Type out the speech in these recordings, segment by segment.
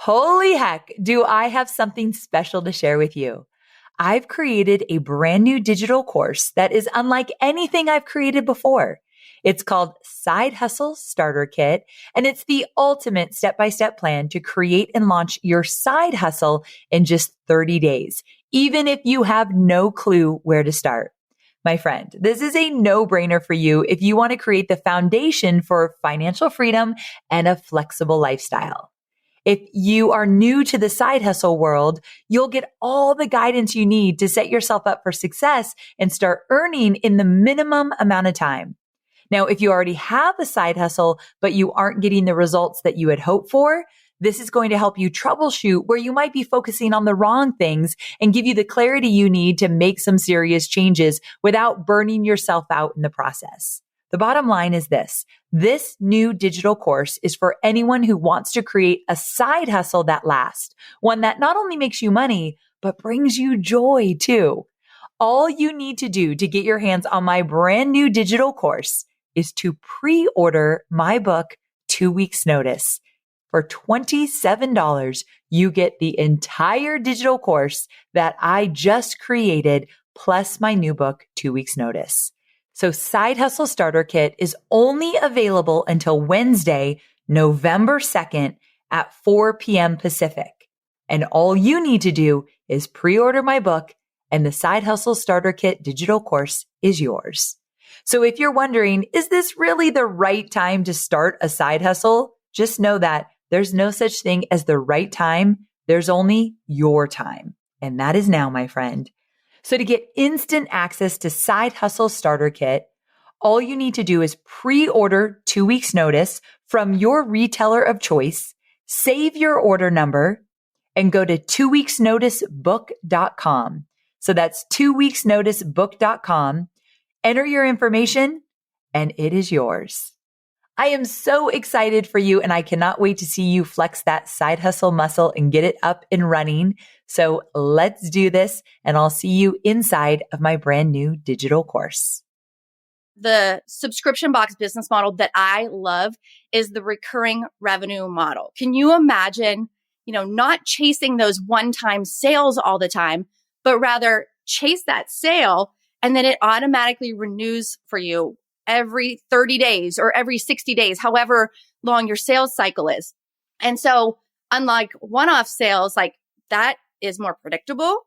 Holy heck, do I have something special to share with you. I've created a brand new digital course that is unlike anything I've created before. It's called Side Hustle Starter Kit, and it's the ultimate step-by-step plan to create and launch your side hustle in just 30 days, even if you have no clue where to start. My friend, this is a no-brainer for you if you want to create the foundation for financial freedom and a flexible lifestyle. If you are new to the side hustle world, you'll get all the guidance you need to set yourself up for success and start earning in the minimum amount of time. Now, if you already have a side hustle, but you aren't getting the results that you had hoped for, this is going to help you troubleshoot where you might be focusing on the wrong things and give you the clarity you need to make some serious changes without burning yourself out in the process. The bottom line is this new digital course is for anyone who wants to create a side hustle that lasts, one that not only makes you money, but brings you joy too. All you need to do to get your hands on my brand new digital course is to pre-order my book, 2 Weeks Notice. For $27, you get the entire digital course that I just created, plus my new book, 2 Weeks Notice. So Side Hustle Starter Kit is only available until Wednesday, November 2nd at 4 p.m. Pacific. And all you need to do is pre-order my book and the Side Hustle Starter Kit digital course is yours. So if you're wondering, is this really the right time to start a side hustle? Just know that there's no such thing as the right time. There's only your time. And that is now, my friend. So to get instant access to Side Hustle Starter Kit, all you need to do is pre-order 2 Weeks Notice from your retailer of choice, save your order number, and go to 2weeksnoticebook.com. So that's 2weeksnoticebook.com. Enter your information, and it is yours. I am so excited for you, and I cannot wait to see you flex that side hustle muscle and get it up and running. So let's do this, and I'll see you inside of my brand new digital course. The subscription box business model that I love is the recurring revenue model. Can you imagine, not chasing those one-time sales all the time, but rather chase that sale and then it automatically renews for you every 30 days or every 60 days, however long your sales cycle is. And so unlike one-off sales, like that is more predictable.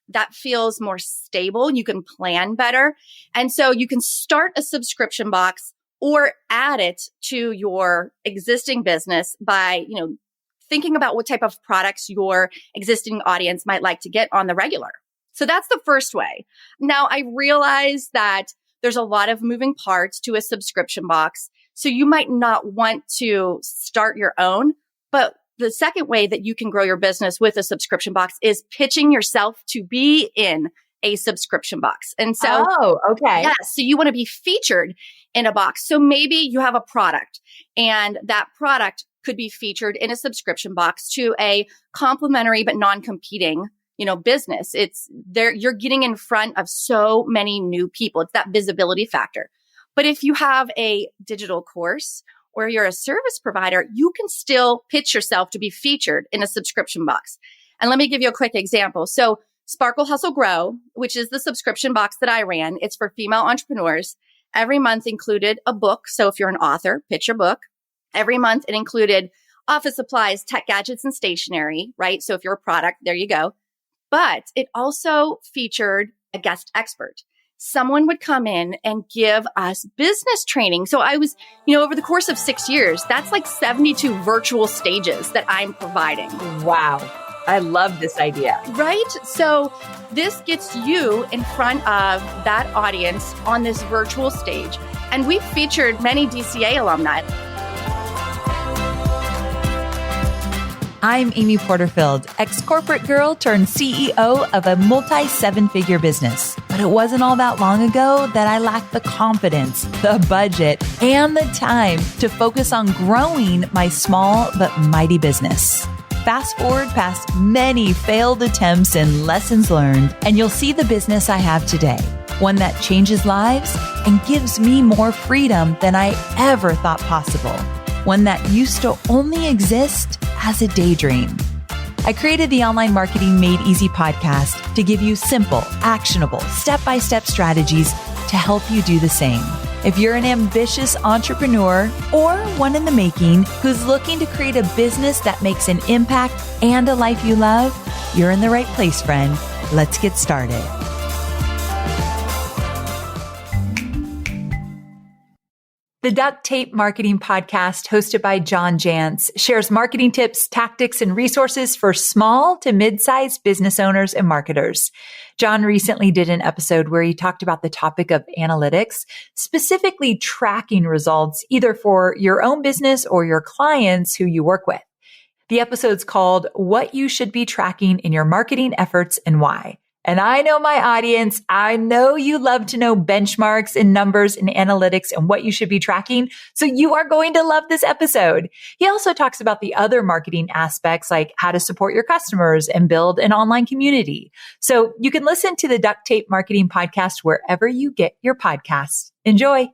That feels more stable. You can plan better. And so you can start a subscription box or add it to your existing business by, thinking about what type of products your existing audience might like to get on the regular. So that's the first way. Now, I realize that there's a lot of moving parts to a subscription box. So you might not want to start your own, but the second way that you can grow your business with a subscription box is pitching yourself to be in a subscription box. And so, okay. Yeah, so you want to be featured in a box. So maybe you have a product and that product could be featured in a subscription box to a complementary but non-competing business. It's there. You're getting in front of so many new people. It's that visibility factor. But if you have a digital course or you're a service provider, you can still pitch yourself to be featured in a subscription box. And let me give you a quick example. So Sparkle Hustle Grow, which is the subscription box that I ran, it's for female entrepreneurs. Every month included a book. So if you're an author, pitch your book. Every month it included office supplies, tech gadgets, and stationery, right? So if you're a product, there you go. But it also featured a guest expert. Someone would come in and give us business training. So I was, over the course of 6 years, that's like 72 virtual stages that I'm providing. Wow. I love this idea. Right? So this gets you in front of that audience on this virtual stage. And we've featured many DCA alumni. I'm Amy Porterfield, ex-corporate girl turned CEO of a multi-seven-figure business. But it wasn't all that long ago that I lacked the confidence, the budget, and the time to focus on growing my small but mighty business. Fast forward past many failed attempts and lessons learned, and you'll see the business I have today. One that changes lives and gives me more freedom than I ever thought possible. One that used to only exist as a daydream. I created the Online Marketing Made Easy podcast to give you simple, actionable, step-by-step strategies to help you do the same. If you're an ambitious entrepreneur or one in the making who's looking to create a business that makes an impact and a life you love, you're in the right place, friend. Let's get started. The Duct Tape Marketing Podcast, hosted by John Jantsch, shares marketing tips, tactics, and resources for small to mid-sized business owners and marketers. John recently did an episode where he talked about the topic of analytics, specifically tracking results either for your own business or your clients who you work with. The episode's called What You Should Be Tracking in Your Marketing Efforts and Why. And I know my audience, I know you love to know benchmarks and numbers and analytics and what you should be tracking. So you are going to love this episode. He also talks about the other marketing aspects like how to support your customers and build an online community. So you can listen to the Duct Tape Marketing Podcast wherever you get your podcasts. Enjoy.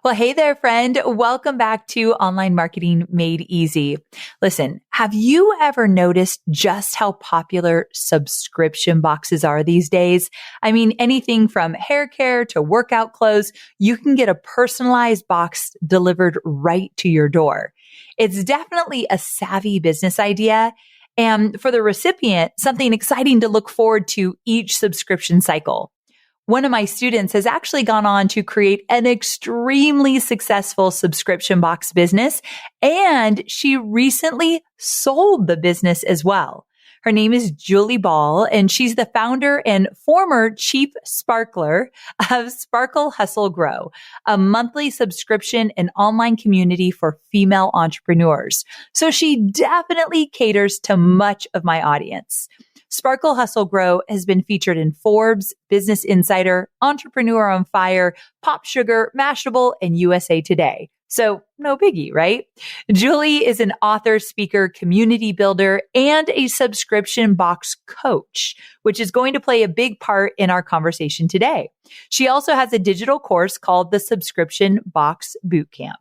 Well, hey there, friend. Welcome back to Online Marketing Made Easy. Listen, have you ever noticed just how popular subscription boxes are these days? I mean, anything from hair care to workout clothes, you can get a personalized box delivered right to your door. It's definitely a savvy business idea. And for the recipient, something exciting to look forward to each subscription cycle. One of my students has actually gone on to create an extremely successful subscription box business, and she recently sold the business as well. Her name is Julie Ball, and she's the founder and former chief sparkler of Sparkle Hustle Grow, a monthly subscription and online community for female entrepreneurs. So she definitely caters to much of my audience. Sparkle Hustle Grow has been featured in Forbes, Business Insider, Entrepreneur on Fire, Pop Sugar, Mashable, and USA Today. So no biggie, right? Julie is an author, speaker, community builder, and a subscription box coach, which is going to play a big part in our conversation today. She also has a digital course called the Subscription Box Bootcamp.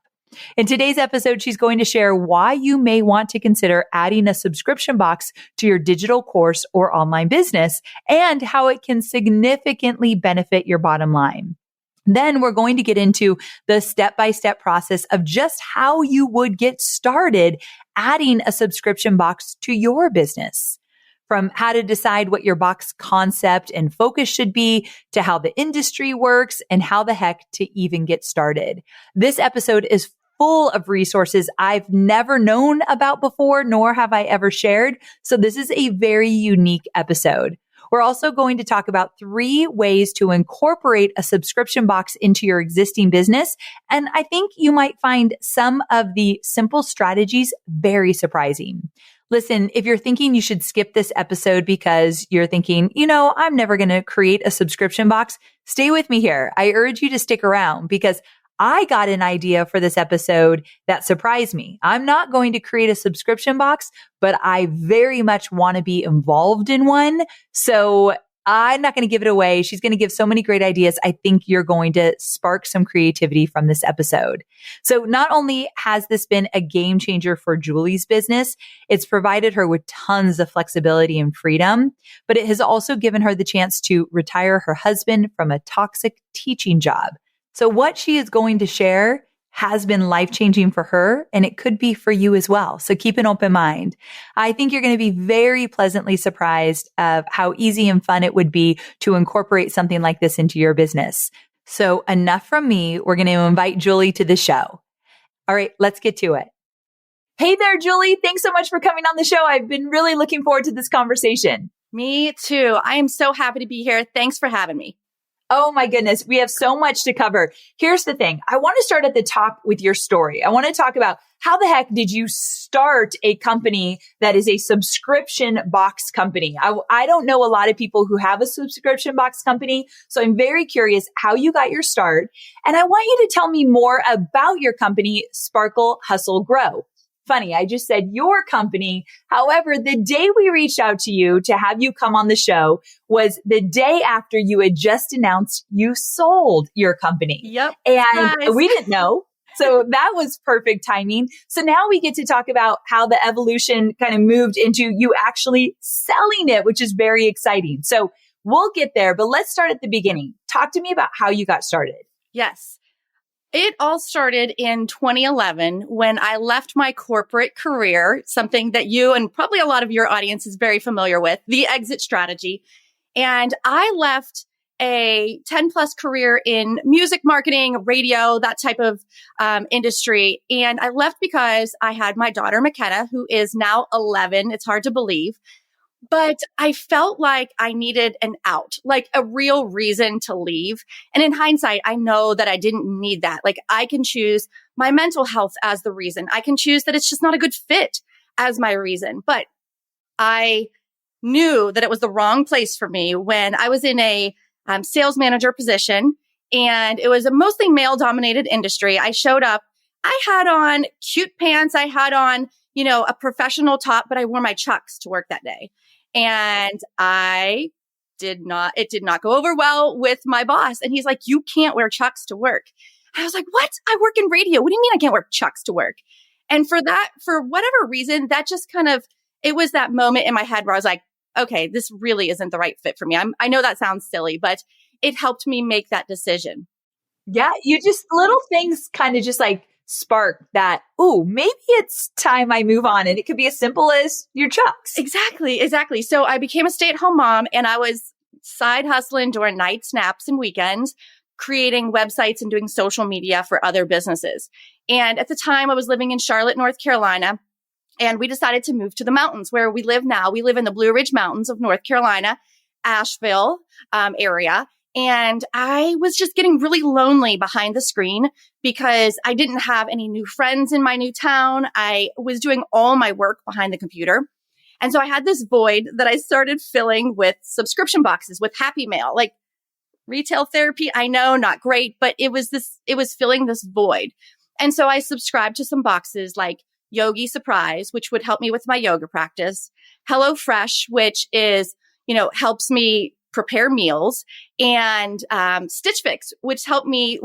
In today's episode, she's going to share why you may want to consider adding a subscription box to your digital course or online business and how it can significantly benefit your bottom line. Then we're going to get into the step-by-step process of just how you would get started adding a subscription box to your business. From how to decide what your box concept and focus should be to how the industry works and how the heck to even get started. This episode is full of resources I've never known about before, nor have I ever shared. So this is a very unique episode. We're also going to talk about 3 ways to incorporate a subscription box into your existing business. And I think you might find some of the simple strategies very surprising. Listen, if you're thinking you should skip this episode because you're thinking, I'm never going to create a subscription box, stay with me here. I urge you to stick around because I got an idea for this episode that surprised me. I'm not going to create a subscription box, but I very much want to be involved in one. So I'm not going to give it away. She's going to give so many great ideas. I think you're going to spark some creativity from this episode. So not only has this been a game changer for Julie's business, it's provided her with tons of flexibility and freedom, but it has also given her the chance to retire her husband from a toxic teaching job. So what she is going to share has been life-changing for her, and it could be for you as well. So keep an open mind. I think you're going to be very pleasantly surprised of how easy and fun it would be to incorporate something like this into your business. So enough from me. We're going to invite Julie to the show. All right, let's get to it. Hey there, Julie. Thanks so much for coming on the show. I've been really looking forward to this conversation. Me too. I am so happy to be here. Thanks for having me. Oh my goodness. We have so much to cover. Here's the thing. I want to start at the top with your story. I want to talk about how the heck did you start a company that is a subscription box company? I don't know a lot of people who have a subscription box company. So I'm very curious how you got your start. And I want you to tell me more about your company, Sparkle Hustle Grow. Funny, I just said your company. However, the day we reached out to you to have you come on the show was the day after you had just announced you sold your company. Yep. And Surprise. we didn't know. So that was perfect timing. So now we get to talk about how the evolution kind of moved into you actually selling it, which is very exciting. So we'll get there, but let's start at the beginning. Talk to me about how you got started. Yes. It all started in 2011 when I left my corporate career, something that you and probably a lot of your audience is very familiar with, the exit strategy. And I left a 10 plus career in music marketing, radio, that type of industry. And I left because I had my daughter, McKenna, who is now 11. It's hard to believe. But I felt like I needed an out, like a real reason to leave. And in hindsight, I know that I didn't need that. Like I can choose my mental health as the reason. I can choose that it's just not a good fit as my reason. But I knew that it was the wrong place for me when I was in a sales manager position and it was a mostly male dominated industry. I showed up, I had on cute pants. I had on, a professional top, but I wore my Chucks to work that day. And it did not go over well with my boss. And he's like, you can't wear Chucks to work. I was like, what? I work in radio. What do you mean I can't wear Chucks to work? And for whatever reason, that just it was that moment in my head where I was like, okay, this really isn't the right fit for me. I know that sounds silly, but it helped me make that decision. Yeah. You just little things kind of just like spark that, oh, maybe it's time I move on. And it could be as simple as your Chucks. Exactly. So I became a stay-at-home mom and I was side hustling during night snaps and weekends, creating websites and doing social media for other businesses. And at the time I was living in Charlotte, North Carolina, and we decided to move to the mountains where we live now. We live in the Blue Ridge Mountains of North Carolina, Asheville area. And I was just getting really lonely behind the screen because I didn't have any new friends in my new town. I was doing all my work behind the computer. And so I had this void that I started filling with subscription boxes with Happy Mail, like retail therapy. I know, not great, but it was filling this void. And so I subscribed to some boxes like Yogi Surprise, which would help me with my yoga practice, HelloFresh, which is, helps me prepare meals, and Stitch Fix, which helped me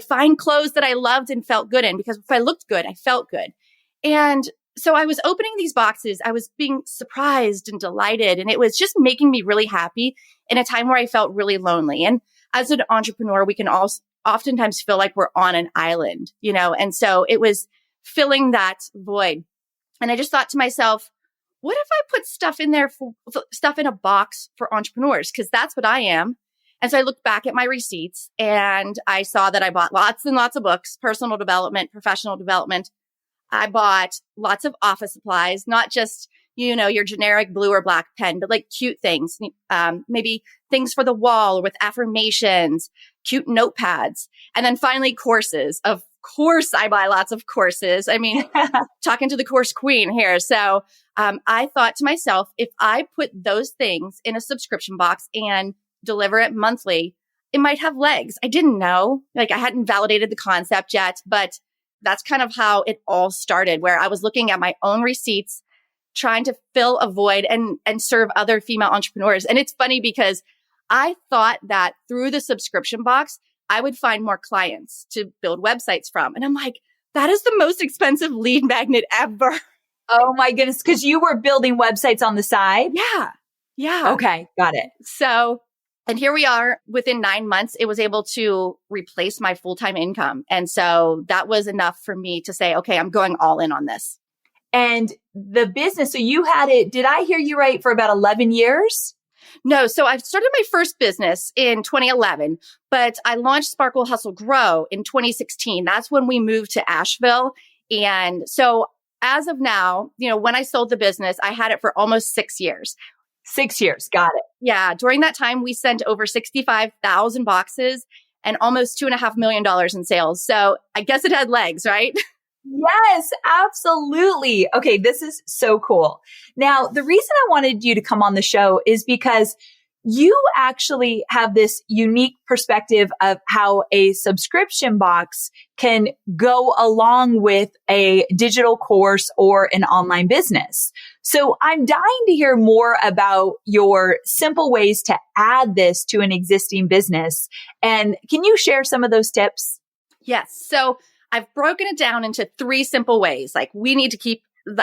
find clothes that I loved and felt good in, because if I looked good, I felt good. And so I was opening these boxes. I was being surprised and delighted, and it was just making me really happy in a time where I felt really lonely. And as an entrepreneur, we can also oftentimes feel like we're on an island, and so it was filling that void. And I just thought to myself, what if I put stuff in there stuff in a box for entrepreneurs? Because that's what I am. And so I looked back at my receipts and I saw that I bought lots and lots of books, personal development, professional development. I bought lots of office supplies, not just, your generic blue or black pen, but like cute things, maybe things for the wall or with affirmations, cute notepads. And then finally courses. Of course, I buy lots of courses. I mean, talking to the course queen here. So I thought to myself, if I put those things in a subscription box and deliver it monthly, it might have legs. I didn't know, I hadn't validated the concept yet, but that's kind of how it all started, where I was looking at my own receipts, trying to fill a void and serve other female entrepreneurs. And it's funny because I thought that through the subscription box, I would find more clients to build websites from. And I'm like, that is the most expensive lead magnet ever. Oh my goodness. Because you were building websites on the side? Yeah. Okay. Got it. So, and here we are within 9 months, it was able to replace my full-time income. And so that was enough for me to say, okay, I'm going all in on this. And the business, so you had it, did I hear you right, for about 11 years? No. So I started my first business in 2011, but I launched Sparkle Hustle Grow in 2016. That's when we moved to Asheville. And so as of now, when I sold the business, I had it for almost 6 years. 6 years. Got it. Yeah. During that time, we sent over 65,000 boxes and almost $2.5 million in sales. So I guess it had legs, right? Yes, absolutely. Okay, this is so cool. Now, the reason I wanted you to come on the show is because you actually have this unique perspective of how a subscription box can go along with a digital course or an online business. So I'm dying to hear more about your simple ways to add this to an existing business. And can you share some of those tips? Yes. So I've broken it down into 3 simple ways. Like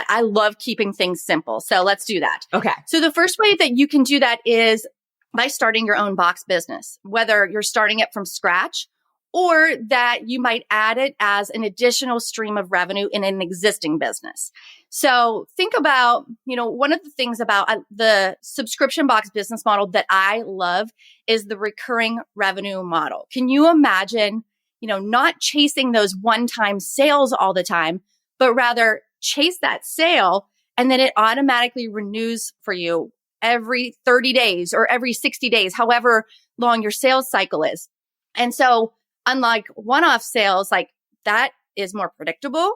I love keeping things simple. So let's do that. Okay. So the first way that you can do that is by starting your own box business, whether you're starting it from scratch or that you might add it as an additional stream of revenue in an existing business. So think about, one of the things about the subscription box business model that I love is the recurring revenue model. Can you imagine, not chasing those one-time sales all the time, but rather chase that sale and then it automatically renews for you every 30 days or every 60 days, however long your sales cycle is. And so unlike one-off sales, like that is more predictable.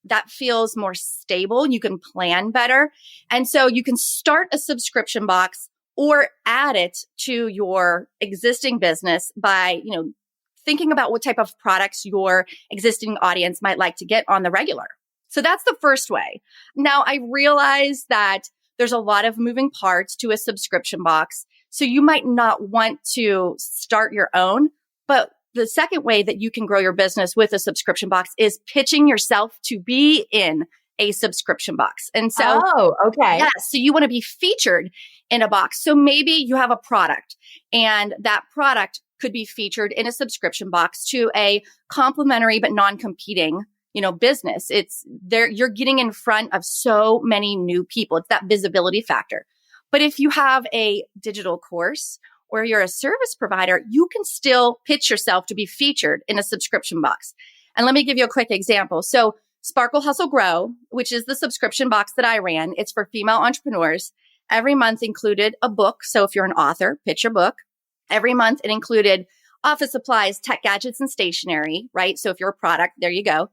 That feels more stable. You can plan better. And so you can start a subscription box or add it to your existing business by, thinking about what type of products your existing audience might like to get on the regular. So that's the first way. Now, I realize that there's a lot of moving parts to a subscription box. So you might not want to start your own, but the second way that you can grow your business with a subscription box is pitching yourself to be in a subscription box. And so, okay. Yes, so you want to be featured in a box. So maybe you have a product and that product could be featured in a subscription box to a complementary but non-competing business. It's there, you're getting in front of so many new people. It's that visibility factor. But if you have a digital course or you're a service provider, you can still pitch yourself to be featured in a subscription box. And let me give you a quick example. So Sparkle Hustle Grow, which is the subscription box that I ran, it's for female entrepreneurs. Every month included a book. So if you're an author, pitch your book. Every month it included office supplies, tech gadgets, and stationery, right? So if you're a product, there you go.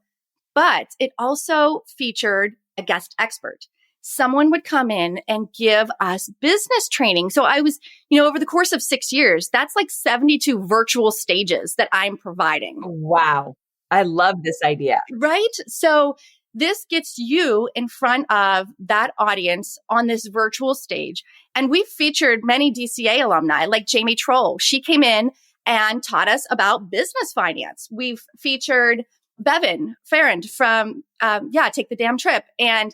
But it also featured a guest expert. Someone would come in and give us business training. So I was, over the course of 6 years, that's like 72 virtual stages that I'm providing. Wow. I love this idea. Right? So this gets you in front of that audience on this virtual stage. And we've featured many DCA alumni like Jamie Troll. She came in and taught us about business finance. We've featured Bevan Farrand from, Take the Damn Trip. And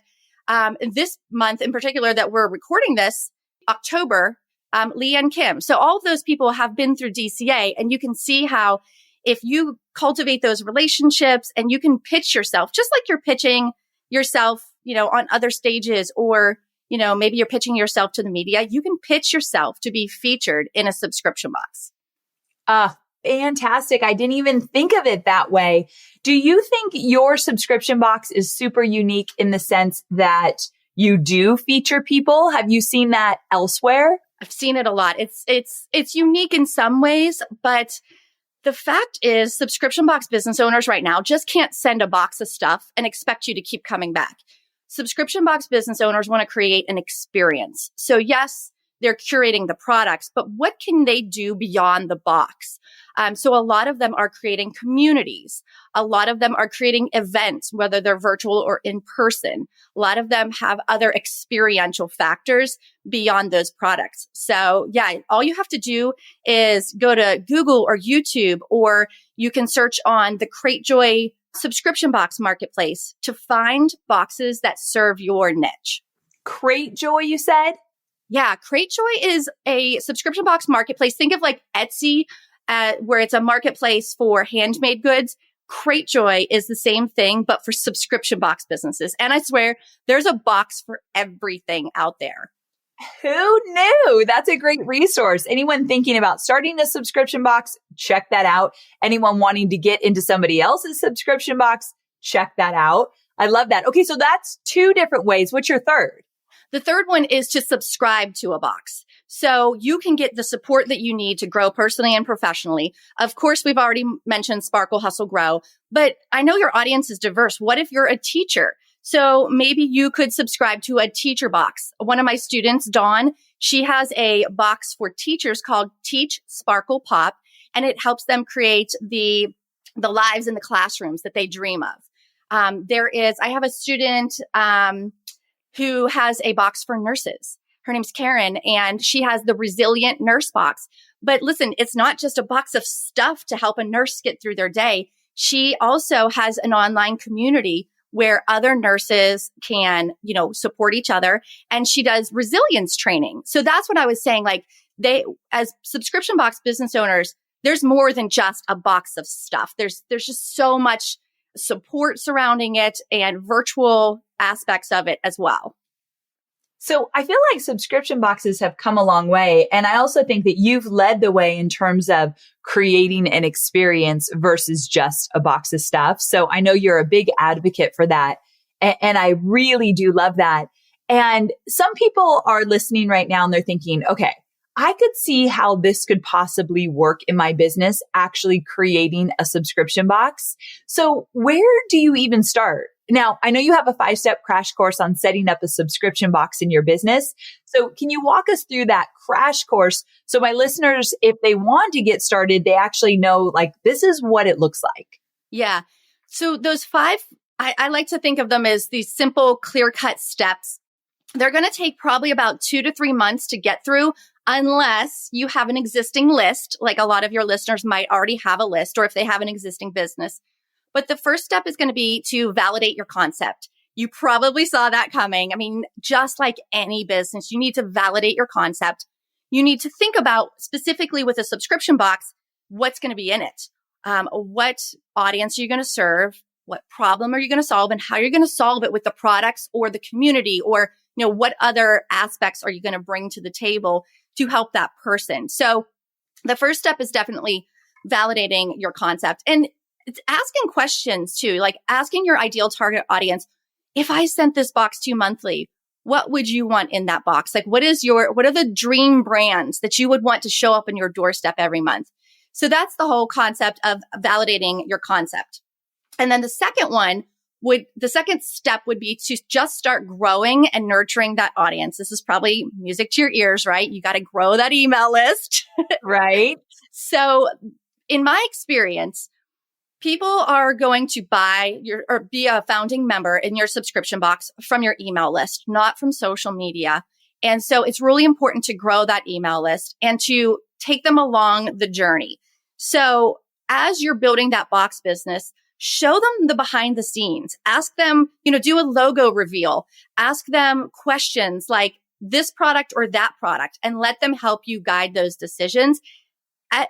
this month in particular that we're recording this, October, Leanne Kim. So all of those people have been through DCA, and you can see how if you cultivate those relationships and you can pitch yourself, just like you're pitching yourself, on other stages, or, maybe you're pitching yourself to the media, you can pitch yourself to be featured in a subscription box. Fantastic. I didn't even think of it that way. Do you think your subscription box is super unique in the sense that you do feature people? Have you seen that elsewhere? I've seen it a lot. It's unique in some ways, but the fact is subscription box business owners right now just can't send a box of stuff and expect you to keep coming back. Subscription box business owners want to create an experience. So yes, they're curating the products, but what can they do beyond the box? So a lot of them are creating communities. A lot of them are creating events, whether they're virtual or in person. A lot of them have other experiential factors beyond those products. So all you have to do is go to Google or YouTube, or you can search on the CrateJoy subscription box marketplace to find boxes that serve your niche. CrateJoy, you said? Yeah, CrateJoy is a subscription box marketplace. Think of like Etsy, where it's a marketplace for handmade goods. CrateJoy is the same thing, but for subscription box businesses. And I swear, there's a box for everything out there. Who knew? That's a great resource. Anyone thinking about starting a subscription box, check that out. Anyone wanting to get into somebody else's subscription box, check that out. I love that. Okay, so that's 2 different ways. What's your third? The third one is to subscribe to a box. So you can get the support that you need to grow personally and professionally. Of course, we've already mentioned Sparkle, Hustle, Grow, but I know your audience is diverse. What if you're a teacher? So maybe you could subscribe to a teacher box. One of my students, Dawn, she has a box for teachers called Teach Sparkle Pop, and it helps them create the lives in the classrooms that they dream of. I have a student who has a box for nurses. Her name's Karen, and she has the Resilient Nurse box. But listen, it's not just a box of stuff to help a nurse get through their day. she also has an online community where other nurses can, support each other. And she does resilience training. So that's what I was saying. Like as subscription box business owners, there's more than just a box of stuff. There's just so much support surrounding it and virtual aspects of it as well. So I feel like subscription boxes have come a long way. And I also think that you've led the way in terms of creating an experience versus just a box of stuff. So I know you're a big advocate for that. And I really do love that. And some people are listening right now and they're thinking, okay, I could see how this could possibly work in my business, actually creating a subscription box. So where do you even start? Now, I know you have a 5-step crash course on setting up a subscription box in your business. So can you walk us through that crash course so my listeners, if they want to get started, they actually know like this is what it looks like? Yeah. So those 5, I like to think of them as these simple, clear-cut steps. They're going to take probably about 2 to 3 months to get through unless you have an existing list, like a lot of your listeners might already have a list, or if they have an existing business. But the first step is going to be to validate your concept. You probably saw that coming. I mean, just like any business, you need to validate your concept. You need to think about specifically with a subscription box, what's going to be in it? What audience are you going to serve? What problem are you going to solve? And how you're going to solve it with the products or the community, or what other aspects are you going to bring to the table to help that person? So the first step is definitely validating your concept. And it's asking questions too, like asking your ideal target audience, if I sent this box to you monthly, what would you want in that box? Like what are the dream brands that you would want to show up in your doorstep every month? So that's the whole concept of validating your concept. And then the second step would be to just start growing and nurturing that audience. This is probably music to your ears, right? You got to grow that email list. Right. So in my experience, people are going to buy or be a founding member in your subscription box from your email list, not from social media. And so it's really important to grow that email list and to take them along the journey. So as you're building that box business, show them the behind the scenes. Ask them, do a logo reveal. Ask them questions like this product or that product, and let them help you guide those decisions.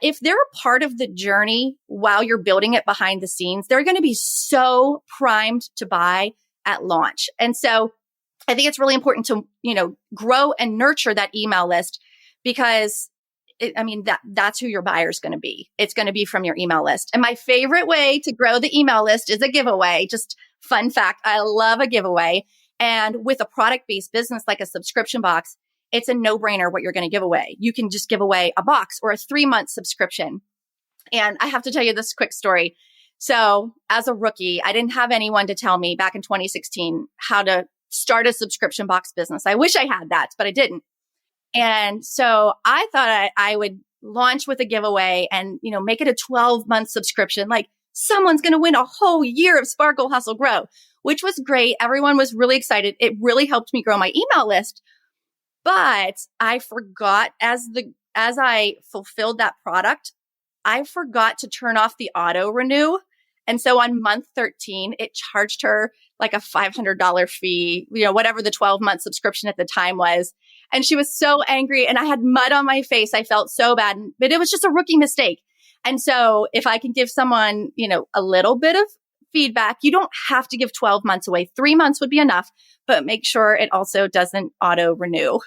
If they're a part of the journey while you're building it behind the scenes, they're going to be so primed to buy at launch. And so I think it's really important to, grow and nurture that email list, because that's who your buyer is going to be. It's going to be from your email list. And my favorite way to grow the email list is a giveaway. Just fun fact, I love a giveaway. And with a product-based business like a subscription box, it's a no-brainer what you're going to give away. You can just give away a box or a 3-month subscription. And I have to tell you this quick story. So as a rookie, I didn't have anyone to tell me back in 2016 how to start a subscription box business. I wish I had that, but I didn't. And so I thought I would launch with a giveaway and, make it a 12-month subscription. Like someone's going to win a whole year of Sparkle, Hustle, Grow, which was great. Everyone was really excited. It really helped me grow my email list. But I forgot as I fulfilled that product, I forgot to turn off the auto renew. And so on month 13, it charged her like a $500 fee, whatever the 12-month subscription at the time was. And she was so angry and I had mud on my face. I felt so bad, but it was just a rookie mistake. And so if I can give someone, a little bit of feedback, you don't have to give 12 months away. 3 months would be enough, but make sure it also doesn't auto renew.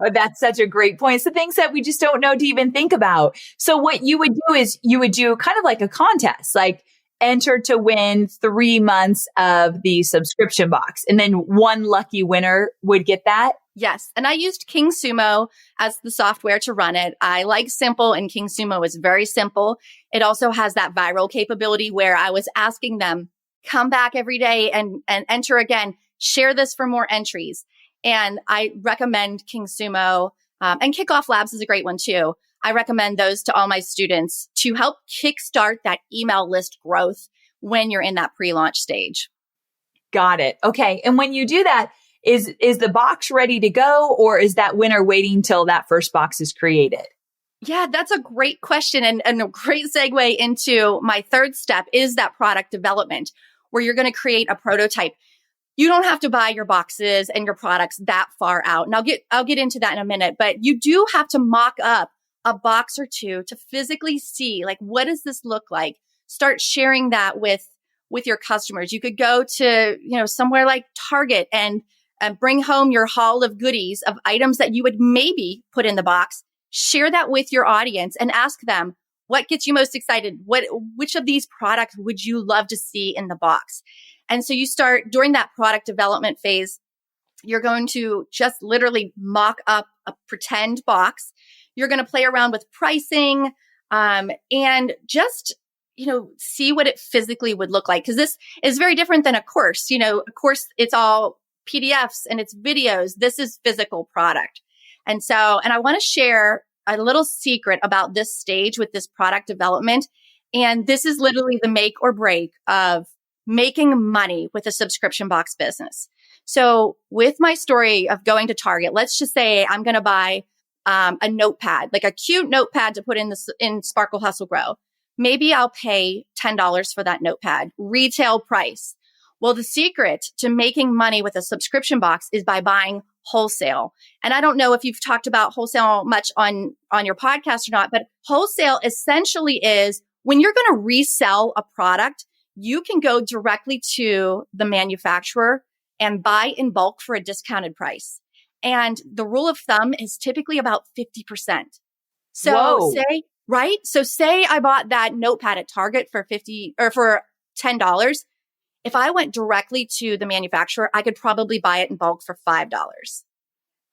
Oh, that's such a great point. It's the things that we just don't know to even think about. So what you would do is you would do kind of like a contest, like enter to win 3 months of the subscription box. And then one lucky winner would get that. Yes. And I used King Sumo as the software to run it. I like simple, and King Sumo is very simple. It also has that viral capability where I was asking them, come back every day and enter again, share this for more entries. And I recommend King Sumo, and Kickoff Labs is a great one too. I recommend those to all my students to help kickstart that email list growth when you're in that pre-launch stage. Got it. Okay. And when you do that, is the box ready to go, or is that winner waiting till that first box is created? Yeah, that's a great question and a great segue into my third step is that product development, where you're going to create a prototype. You don't have to buy your boxes and your products that far out. And I'll get into that in a minute, but you do have to mock up a box or two to physically see, like, what does this look like? Start sharing that with your customers. You could go to, somewhere like Target and bring home your haul of goodies of items that you would maybe put in the box. Share that with your audience and ask them, what gets you most excited? Which of these products would you love to see in the box? And so you start during that product development phase, you're going to just literally mock up a pretend box. You're going to play around with pricing, and just, see what it physically would look like. Because this is very different than a course. A course, it's all PDFs and it's videos. This is physical product. And I want to share a little secret about this stage with this product development. And this is literally the make or break of making money with a subscription box business. So with my story of going to Target, let's just say I'm going to buy a notepad, like a cute notepad to put in Sparkle Hustle Grow. Maybe I'll pay $10 for that notepad, retail price. Well, the secret to making money with a subscription box is by buying wholesale. And I don't know if you've talked about wholesale much on your podcast or not, but wholesale essentially is when you're going to resell a product, you can go directly to the manufacturer and buy in bulk for a discounted price. And the rule of thumb is typically about 50%. So say I bought that notepad at Target for $10. If I went directly to the manufacturer, I could probably buy it in bulk for $5.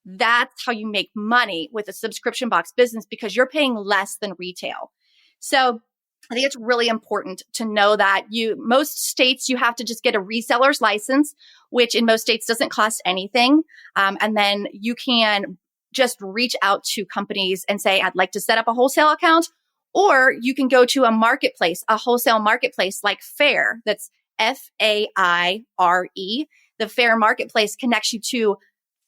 That's how you make money with a subscription box business because you're paying less than retail. So I think it's really important to know that most states, you have to just get a reseller's license, which in most states doesn't cost anything. And then you can just reach out to companies and say, I'd like to set up a wholesale account. Or you can go to a marketplace, a wholesale marketplace like Fair. That's FAIRE. The Fair marketplace connects you to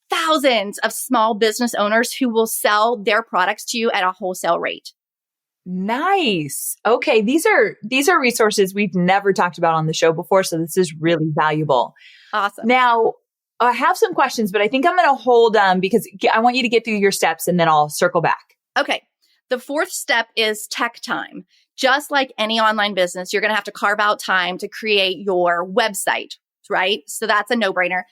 thousands of small business owners who will sell their products to you at a wholesale rate. Nice. Okay. These are resources we've never talked about on the show before. So this is really valuable. Awesome. Now, I have some questions, but I think I'm going to hold them because I want you to get through your steps and then I'll circle back. Okay. The fourth step is tech time. Just like any online business, you're going to have to carve out time to create your website, right? So that's a no-brainer.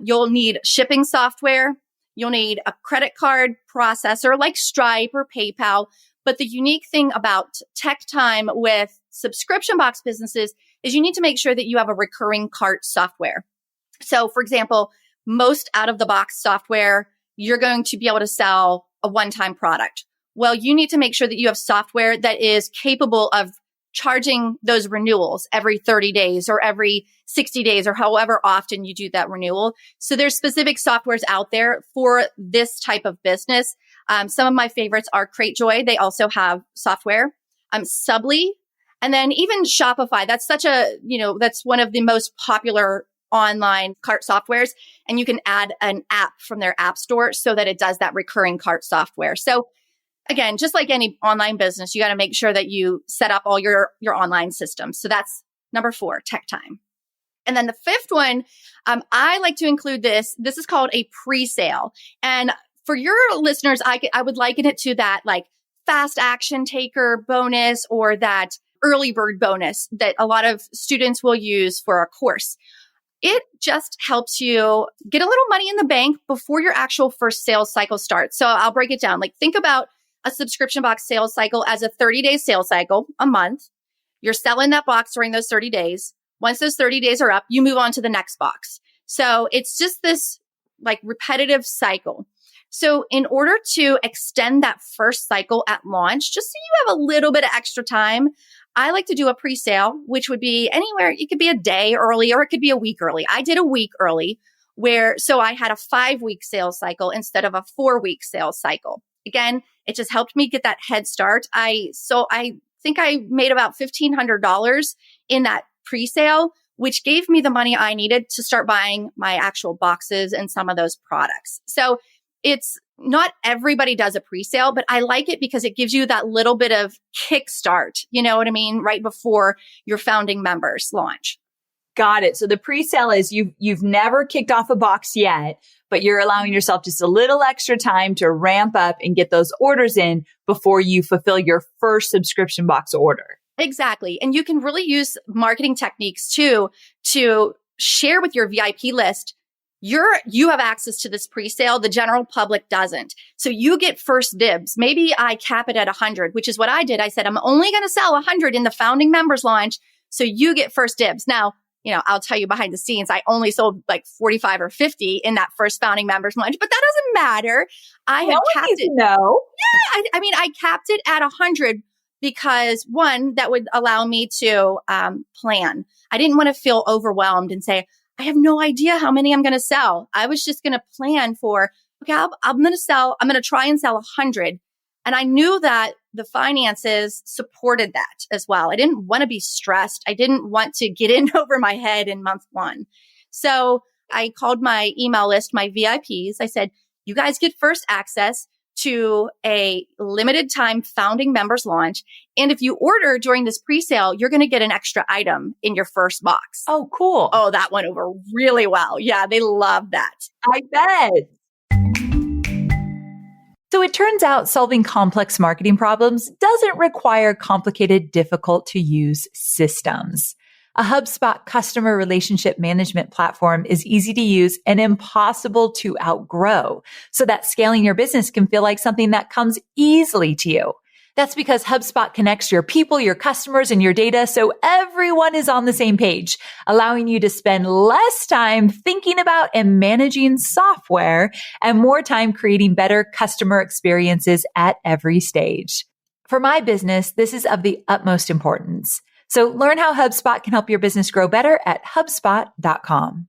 You'll need shipping software. You'll need a credit card processor like Stripe or PayPal. But the unique thing about tech time with subscription box businesses is you need to make sure that you have a recurring cart software. So for example, most out of the box software, you're going to be able to sell a one-time product. Well, you need to make sure that you have software that is capable of charging those renewals every 30 days or every 60 days or however often you do that renewal. So there's specific softwares out there for this type of business. Some of my favorites are Cratejoy. They also have software. Subly, and then even Shopify. That's that's one of the most popular online cart softwares. And you can add an app from their app store so that it does that recurring cart software. So again, just like any online business, you got to make sure that you set up all your online systems. So that's number 4, tech time. And then the fifth one, I like to include this. This is called a pre-sale. And for your listeners, I would liken it to that like fast action taker bonus or that early bird bonus that a lot of students will use for a course. It just helps you get a little money in the bank before your actual first sales cycle starts. So I'll break it down. Like think about a subscription box sales cycle as a 30-day sales cycle, a month. You're selling that box during those 30 days. Once those 30 days are up, you move on to the next box. So it's just this like repetitive cycle. So in order to extend that first cycle at launch, just so you have a little bit of extra time, I like to do a pre-sale, which would be anywhere. It could be a day early or it could be a week early. I did a week early so I had a 5-week sales cycle instead of a 4-week sales cycle. Again, it just helped me get that head start. I think I made about $1,500 in that pre-sale, which gave me the money I needed to start buying my actual boxes and some of those products. So it's not everybody does a pre-sale, but I like it because it gives you that little bit of kickstart, you know what I mean? Right before your founding members launch. Got it. So the pre-sale is you've never kicked off a box yet, but you're allowing yourself just a little extra time to ramp up and get those orders in before you fulfill your first subscription box order. Exactly. And you can really use marketing techniques too to share with your VIP list. You have access to this pre-sale. The general public doesn't. So you get first dibs. Maybe I cap it at 100, which is what I did. I said, I'm only going to sell 100 in the founding members launch. So you get first dibs. Now, I'll tell you behind the scenes, I only sold like 45 or 50 in that first founding members launch, but that doesn't matter. I had capped it. No. Yeah. I capped it at 100 because one, that would allow me to plan. I didn't want to feel overwhelmed and say, I have no idea how many I'm going to sell. I was just going to plan for, okay, I'm going to try and sell 100. And I knew that the finances supported that as well. I didn't want to be stressed. I didn't want to get in over my head in month one. So I called my email list, my VIPs. I said, you guys get first access to a limited time founding members launch. And if you order during this pre-sale, you're going to get an extra item in your first box. Oh, cool. Oh, that went over really well. Yeah, they love that. I bet. So it turns out solving complex marketing problems doesn't require complicated, difficult to use systems. A HubSpot customer relationship management platform is easy to use and impossible to outgrow, so that scaling your business can feel like something that comes easily to you. That's because HubSpot connects your people, your customers, and your data so everyone is on the same page, allowing you to spend less time thinking about and managing software and more time creating better customer experiences at every stage. For my business, this is of the utmost importance. So learn how HubSpot can help your business grow better at HubSpot.com.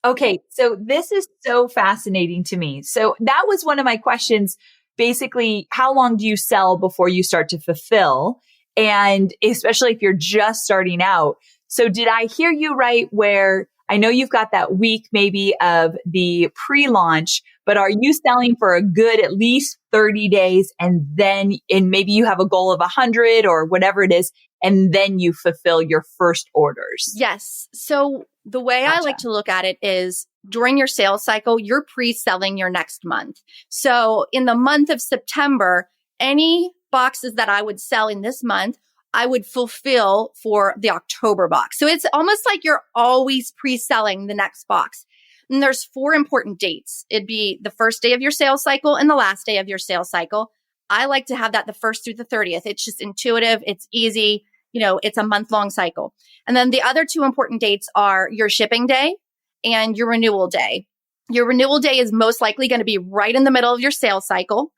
Okay, so this is so fascinating to me. So that was one of my questions. Basically, how long do you sell before you start to fulfill? And especially if you're just starting out. So did I hear you right where I know you've got that week maybe of the pre-launch, but are you selling for a good at least 30 days and maybe you have a goal of 100 or whatever it is, and then you fulfill your first orders? Yes. So the way I like to look at it is during your sales cycle, you're pre-selling your next month. So in the month of September, any boxes that I would sell in this month, I would fulfill for the October box. So it's almost like you're always pre-selling the next box. And there's 4 important dates. It'd be the first day of your sales cycle and the last day of your sales cycle. I like to have that the 1st through the 30th. It's just intuitive. It's easy. It's a month-long cycle. And then the other 2 important dates are your shipping day and your renewal day. Your renewal day is most likely going to be right in the middle of your sales cycle.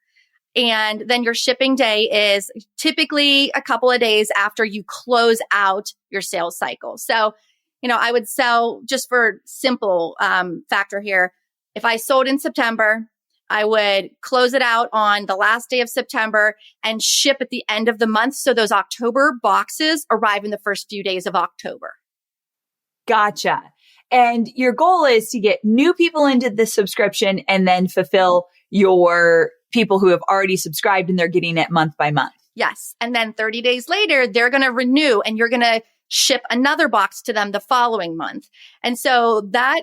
And then your shipping day is typically a couple of days after you close out your sales cycle. So, I would sell, just for simple factor here, if I sold in September, I would close it out on the last day of September and ship at the end of the month. So those October boxes arrive in the first few days of October. Gotcha. And your goal is to get new people into the subscription and then fulfill your people who have already subscribed and they're getting it month by month. Yes. And then 30 days later, they're going to renew and you're going to ship another box to them the following month. And so that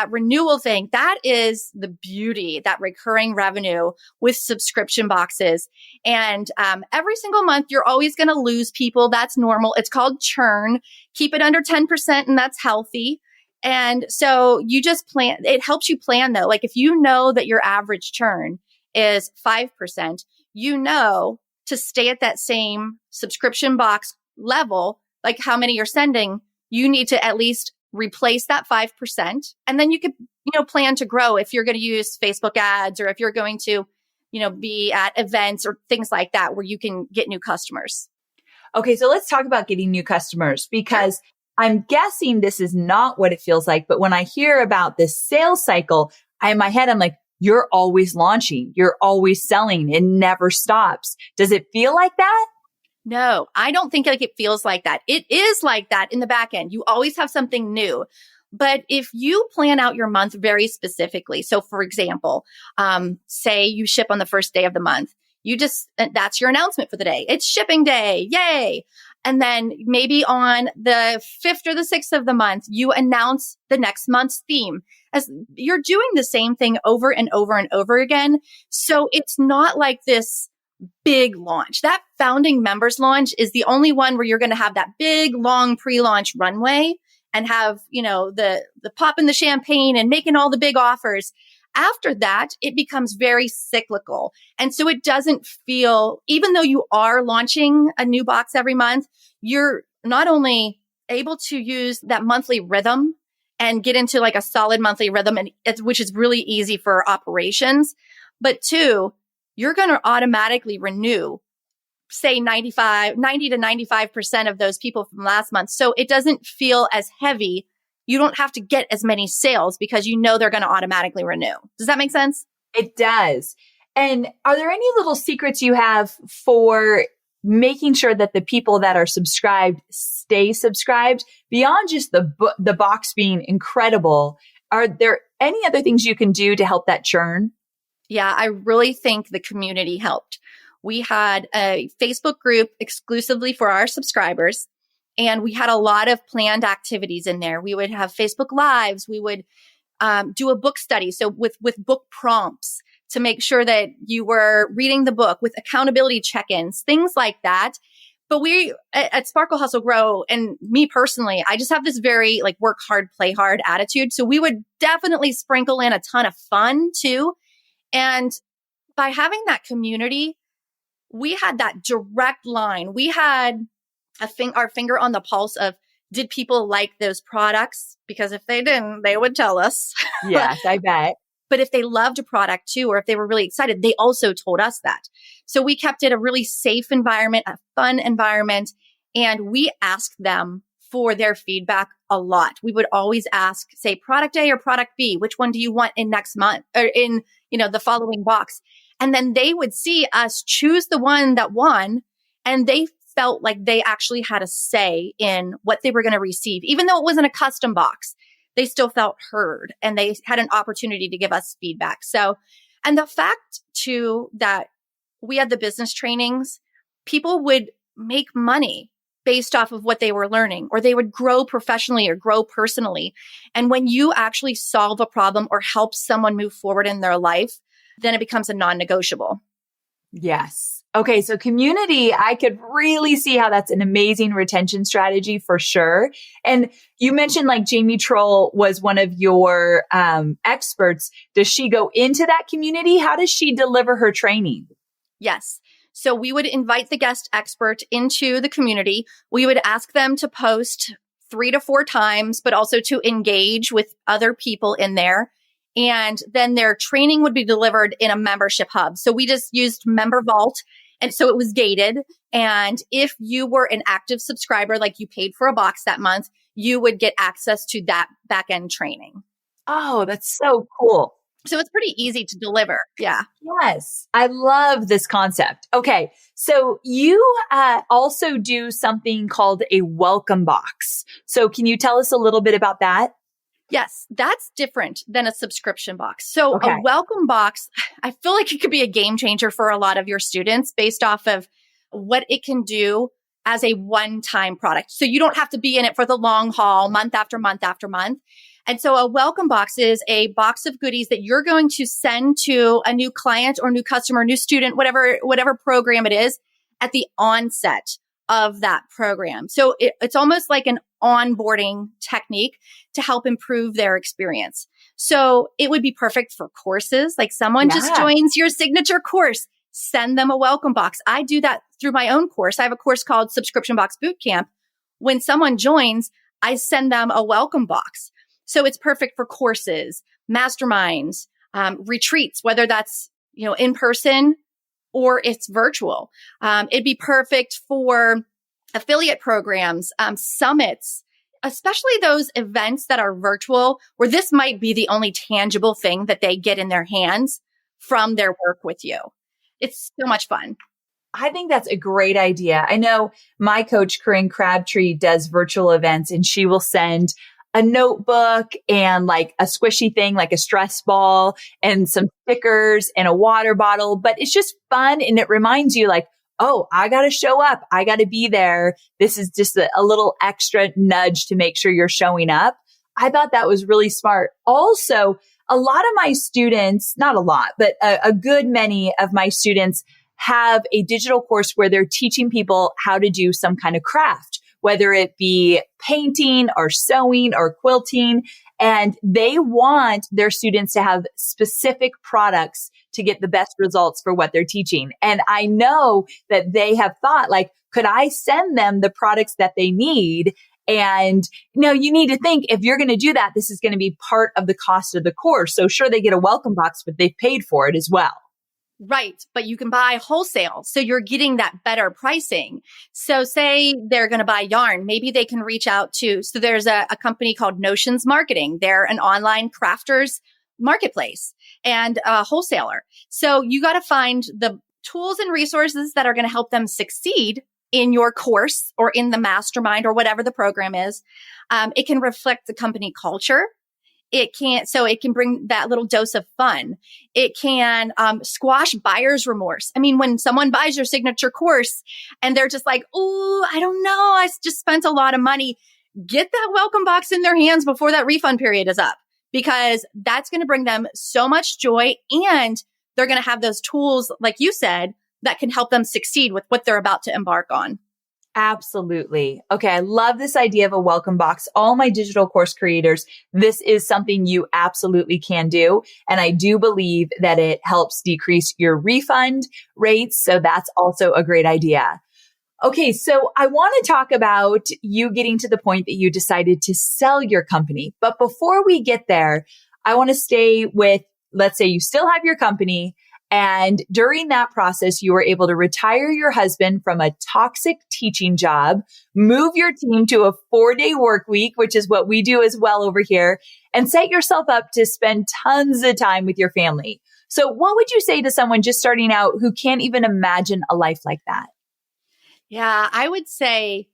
renewal thing, that is the beauty, that recurring revenue with subscription boxes. And every single month, you're always going to lose people. That's normal. It's called churn. Keep it under 10% and that's healthy. And so you just plan, it helps you plan though. Like if you know that your average churn is 5%, to stay at that same subscription box level, like how many you're sending, you need to at least replace that 5%. And then you could, plan to grow if you're going to use Facebook ads or if you're going to, be at events or things like that where you can get new customers. Okay. So let's talk about getting new customers because I'm guessing this is not what it feels like. But when I hear about this sales cycle, in my head, I'm like, you're always launching. You're always selling. It never stops. Does it feel like that? No, I don't think like it feels like that. It is like that in the back end. You always have something new. But if you plan out your month very specifically, so for example, say you ship on the first day of the month, that's your announcement for the day. It's shipping day. Yay. And then maybe on the 5th or the 6th of the month, you announce the next month's theme. As you're doing the same thing over and over and over again. So it's not like this big launch. That founding members launch is the only one where you're going to have that big, long pre-launch runway and have, the popping the champagne and making all the big offers. After that, it becomes very cyclical. And so it doesn't feel, even though you are launching a new box every month, you're not only able to use that monthly rhythm and get into like a solid monthly rhythm, which is really easy for operations, but two, you're going to automatically renew, say 90 to 95% of those people from last month. So it doesn't feel as heavy. You don't have to get as many sales because they're going to automatically renew. Does that make sense? It does. And are there any little secrets you have for making sure that the people that are subscribed stay subscribed beyond just the box being incredible? Are there any other things you can do to help that churn? Yeah, I really think the community helped. We had a Facebook group exclusively for our subscribers, and we had a lot of planned activities in there. We would have Facebook Lives. We would do a book study. So with book prompts to make sure that you were reading the book, with accountability check-ins, things like that. But we at Sparkle Hustle Grow, and me personally, I just have this very like work hard, play hard attitude. So we would definitely sprinkle in a ton of fun too. And by having that community, we had that direct line. We had our finger on the pulse of, did people like those products? Because if they didn't, they would tell us. Yes, I bet. But if they loved a product too, or if they were really excited, they also told us that. So we kept it a really safe environment, a fun environment, and we asked them for their feedback a lot. We would always ask, say, product A or product B, which one do you want in next month or in, the following box? And then they would see us choose the one that won, and they felt like they actually had a say in what they were going to receive. Even though it wasn't a custom box, they still felt heard and they had an opportunity to give us feedback. So, and the fact too that we had the business trainings, people would make money based off of what they were learning, or they would grow professionally or grow personally. And when you actually solve a problem or help someone move forward in their life, then it becomes a non-negotiable. Yes. Okay. So community, I could really see how that's an amazing retention strategy for sure. And you mentioned like Jamie Troll was one of your experts. Does she go into that community? How does she deliver her training? Yes. So we would invite the guest expert into the community. We would ask them to post 3 to 4 times, but also to engage with other people in there. And then their training would be delivered in a membership hub. So we just used Member Vault. And so it was gated. And if you were an active subscriber, like you paid for a box that month, you would get access to that back-end training. Oh, that's so cool. So it's pretty easy to deliver. Yeah. Yes. I love this concept. Okay. So you also do something called a welcome box. So can you tell us a little bit about that? Yes, that's different than a subscription box. So a welcome box, I feel like it could be a game changer for a lot of your students based off of what it can do as a one-time product. So you don't have to be in it for the long haul, month after month after month. And so a welcome box is a box of goodies that you're going to send to a new client or new customer, new student, whatever program it is, at the onset of that program. So it's almost like an onboarding technique to help improve their experience. So it would be perfect for courses. Like someone just joins your signature course, send them a welcome box. I do that through my own course. I have a course called Subscription Box Bootcamp. When someone joins, I send them a welcome box. So it's perfect for courses, masterminds, retreats, whether that's, in person or it's virtual. It'd be perfect for affiliate programs, summits, especially those events that are virtual, where this might be the only tangible thing that they get in their hands from their work with you. It's so much fun. I think that's a great idea. I know my coach, Corinne Crabtree, does virtual events, and she will send a notebook and like a squishy thing, like a stress ball and some stickers and a water bottle. But it's just fun. And it reminds you like, oh, I got to show up. I got to be there. This is just a little extra nudge to make sure you're showing up. I thought that was really smart. Also, a lot of my students, not a lot, but a good many of my students have a digital course where they're teaching people how to do some kind of craft, whether it be painting or sewing or quilting. And they want their students to have specific products to get the best results for what they're teaching. And I know that they have thought like, could I send them the products that they need? And you need to think if you're going to do that, this is going to be part of the cost of the course. So sure, they get a welcome box, but they've paid for it as well. Right. But you can buy wholesale. So you're getting that better pricing. So say they're going to buy yarn. Maybe they can reach out to, so there's a company called Notions Marketing. They're an online crafters marketplace and a wholesaler. So you got to find the tools and resources that are going to help them succeed in your course or in the mastermind or whatever the program is. It can reflect the company culture. It can bring that little dose of fun. It can squash buyer's remorse. I mean, when someone buys your signature course and they're just like, oh, I don't know, I just spent a lot of money. Get that welcome box in their hands before that refund period is up, because that's going to bring them so much joy, and they're going to have those tools, like you said, that can help them succeed with what they're about to embark on. Absolutely. Okay. I love this idea of a welcome box. All my digital course creators, this is something you absolutely can do. And I do believe that it helps decrease your refund rates. So that's also a great idea. Okay. So I want to talk about you getting to the point that you decided to sell your company. But before we get there, I want to stay with, let's say you still have your company. And during that process, you were able to retire your husband from a toxic teaching job, move your team to a 4-day work week, which is what we do as well over here, and set yourself up to spend tons of time with your family. So what would you say to someone just starting out who can't even imagine a life like that? Yeah, I would say,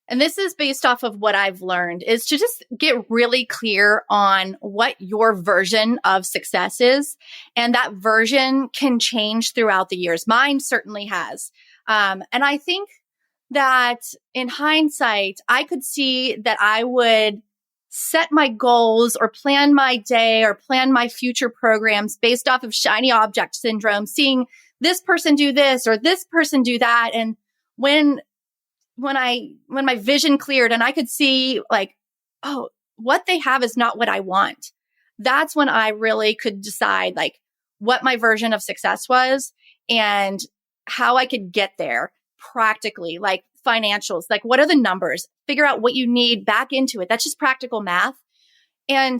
and this is based off of what I've learned, is to just get really clear on what your version of success is. And that version can change throughout the years. Mine certainly has. And I think that in hindsight, I could see that I would set my goals or plan my day or plan my future programs based off of shiny object syndrome, seeing this person do this or this person do that. And when my vision cleared and I could see like, oh, what they have is not what I want. That's when I really could decide like what my version of success was and how I could get there practically, like financials, like what are the numbers, figure out what you need, back into it. That's just practical math. And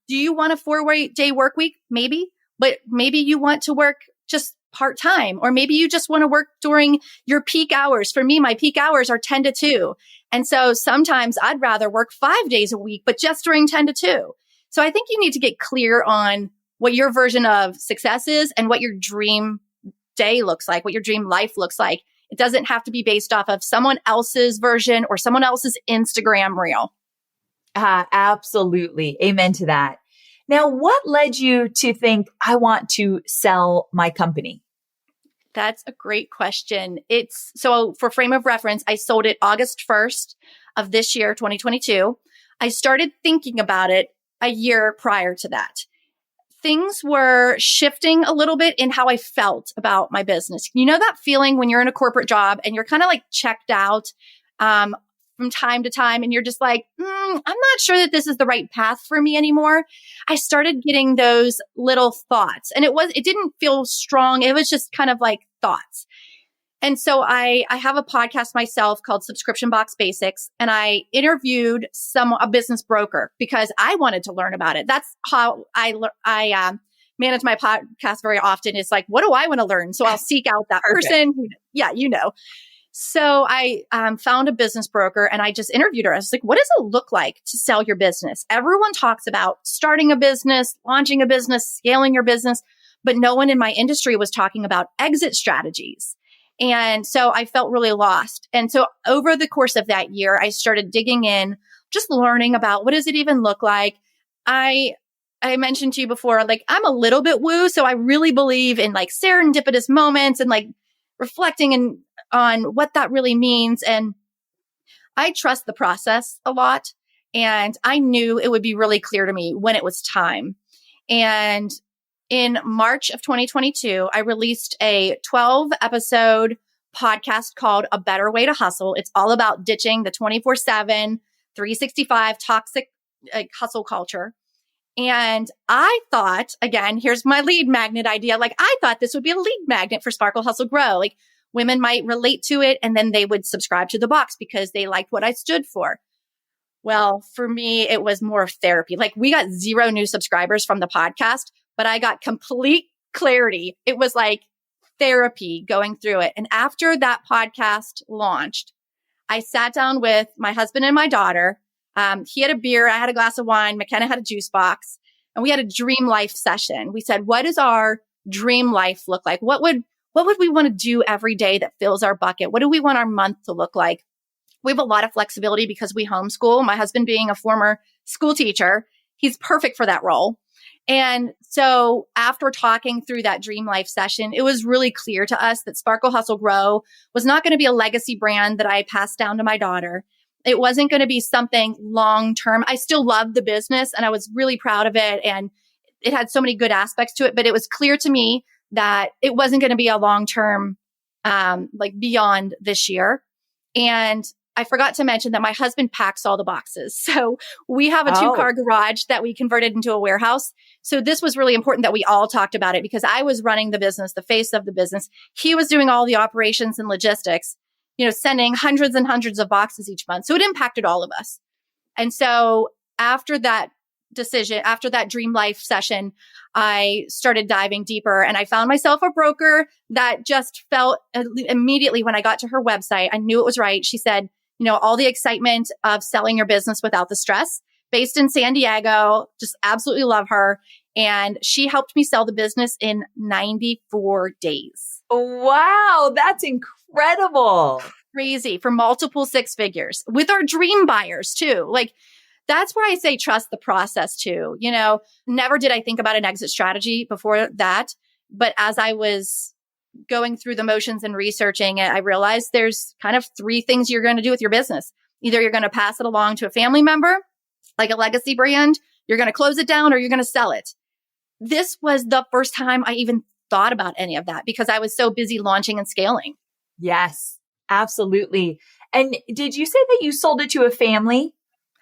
do you want a 4-day work week? Maybe, but maybe you want to work just part-time, or maybe you just want to work during your peak hours. For me, my peak hours are 10 to 2. And so sometimes I'd rather work 5 days a week, but just during 10 to 2. So I think you need to get clear on what your version of success is and what your dream day looks like, what your dream life looks like. It doesn't have to be based off of someone else's version or someone else's Instagram reel. Absolutely. Amen to that. Now, what led you to think, I want to sell my company? That's a great question. So for frame of reference, I sold it August 1st of this year, 2022. I started thinking about it a year prior to that. Things were shifting a little bit in how I felt about my business. You know that feeling when you're in a corporate job and you're kind of like checked out from time to time and you're just like, I'm not sure that this is the right path for me anymore. I started getting those little thoughts, and it didn't feel strong. It was just kind of like thoughts. And so I have a podcast myself called Subscription Box Basics, and I interviewed a business broker because I wanted to learn about it. That's how I manage my podcast very often. It's like, what do I want to learn? So I'll seek out that person. Yeah, you know. So I found a business broker and I just interviewed her. I was like, what does it look like to sell your business? Everyone talks about starting a business, launching a business, scaling your business, but no one in my industry was talking about exit strategies. And so I felt really lost. And so over the course of that year, I started digging in, just learning about what does it even look like. I mentioned to you before, like I'm a little bit woo. So I really believe in like serendipitous moments and like reflecting on what that really means. And I trust the process a lot. And I knew it would be really clear to me when it was time. And in March of 2022, I released a 12 episode podcast called A Better Way to Hustle. It's all about ditching the 24/7, 365 toxic hustle culture. And I thought, again, here's my lead magnet idea. Like I thought this would be a lead magnet for Sparkle, Hustle, Grow. Like women might relate to it and then they would subscribe to the box because they liked what I stood for. Well, for me, it was more of therapy. Like we got 0 new subscribers from the podcast, but I got complete clarity. It was like therapy going through it. And after that podcast launched, I sat down with my husband and my daughter. He had a beer. I had a glass of wine. McKenna had a juice box. And we had a dream life session. We said, what does our dream life look like? What would we want to do every day that fills our bucket? What do we want our month to look like? We have a lot of flexibility because we homeschool. My husband being a former school teacher, he's perfect for that role. And so after talking through that dream life session, it was really clear to us that Sparkle, Hustle, Grow was not going to be a legacy brand that I passed down to my daughter. It wasn't going to be something long-term. I still loved the business and I was really proud of it. And it had so many good aspects to it, but it was clear to me that it wasn't going to be a long-term, like beyond this year. And I forgot to mention that my husband packs all the boxes. So we have a 2-car garage that we converted into a warehouse. So this was really important that we all talked about it because I was running the business, the face of the business. He was doing all the operations and logistics, sending hundreds and hundreds of boxes each month. So it impacted all of us. And so after that decision, after that dream life session, I started diving deeper and I found myself a broker that just felt immediately when I got to her website, I knew it was right. She said, all the excitement of selling your business without the stress, based in San Diego, just absolutely love her. And she helped me sell the business in 94 days. Wow, that's incredible. Crazy, for multiple 6 figures with our dream buyers too. Like that's where I say trust the process too. Never did I think about an exit strategy before that. But as I was going through the motions and researching it, I realized there's kind of 3 things you're going to do with your business. Either you're going to pass it along to a family member, like a legacy brand, you're going to close it down, or you're going to sell it. This was the first time I even thought about any of that because I was so busy launching and scaling. Yes, absolutely. And did you say that you sold it to a family?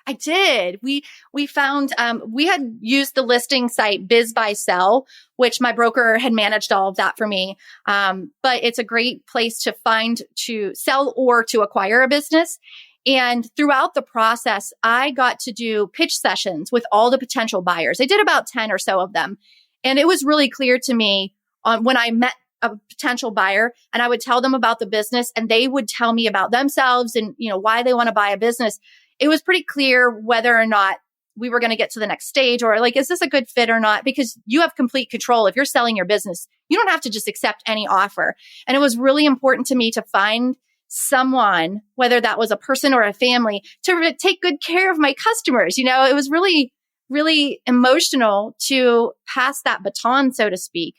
I did. We found, we had used the listing site Biz Buy Sell, which my broker had managed all of that for me. But it's a great place to find, to sell or to acquire a business. And throughout the process, I got to do pitch sessions with all the potential buyers. I did about 10 or so of them. And it was really clear to me when I met a potential buyer and I would tell them about the business and they would tell me about themselves and, why they want to buy a business. It was pretty clear whether or not we were going to get to the next stage or like, is this a good fit or not? Because you have complete control. If you're selling your business, you don't have to just accept any offer. And it was really important to me to find someone, whether that was a person or a family, to take good care of my customers. It was really, really emotional to pass that baton, so to speak.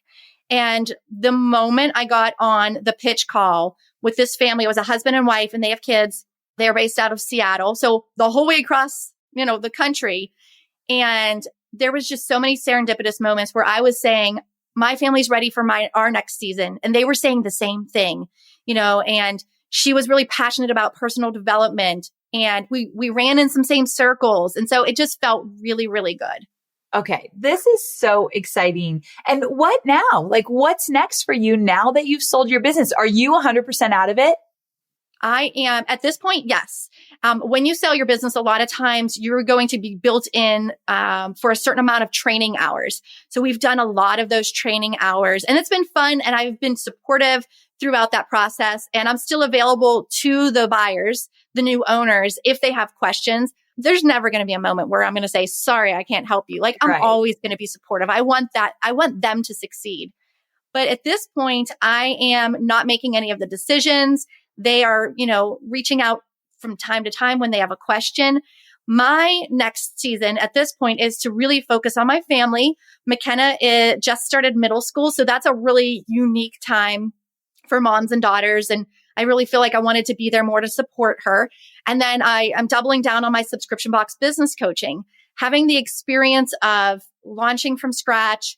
And the moment I got on the pitch call with this family, it was a husband and wife and they have kids. They're based out of Seattle. So the whole way across, the country. And there was just so many serendipitous moments where I was saying, my family's ready for our next season. And they were saying the same thing, and she was really passionate about personal development and we ran in some same circles. And so it just felt really, really good. Okay. This is so exciting. And what now? Like what's next for you now that you've sold your business? Are you 100% out of it? I am at this point. Yes. When you sell your business, a lot of times you're going to be built in for a certain amount of training hours. So we've done a lot of those training hours and it's been fun. And I've been supportive throughout that process. And I'm still available to the buyers, the new owners, if they have questions. There's never going to be a moment where I'm going to say, sorry, I can't help you. Like I'm always going to be supportive. I want them to succeed. But at this point, I am not making any of the decisions. They are, reaching out from time to time when they have a question. My next season at this point is to really focus on my family. McKenna just started middle school, so that's a really unique time for moms and daughters. And I really feel like I wanted to be there more to support her. And then I'm doubling down on my subscription box business coaching, having the experience of launching from scratch,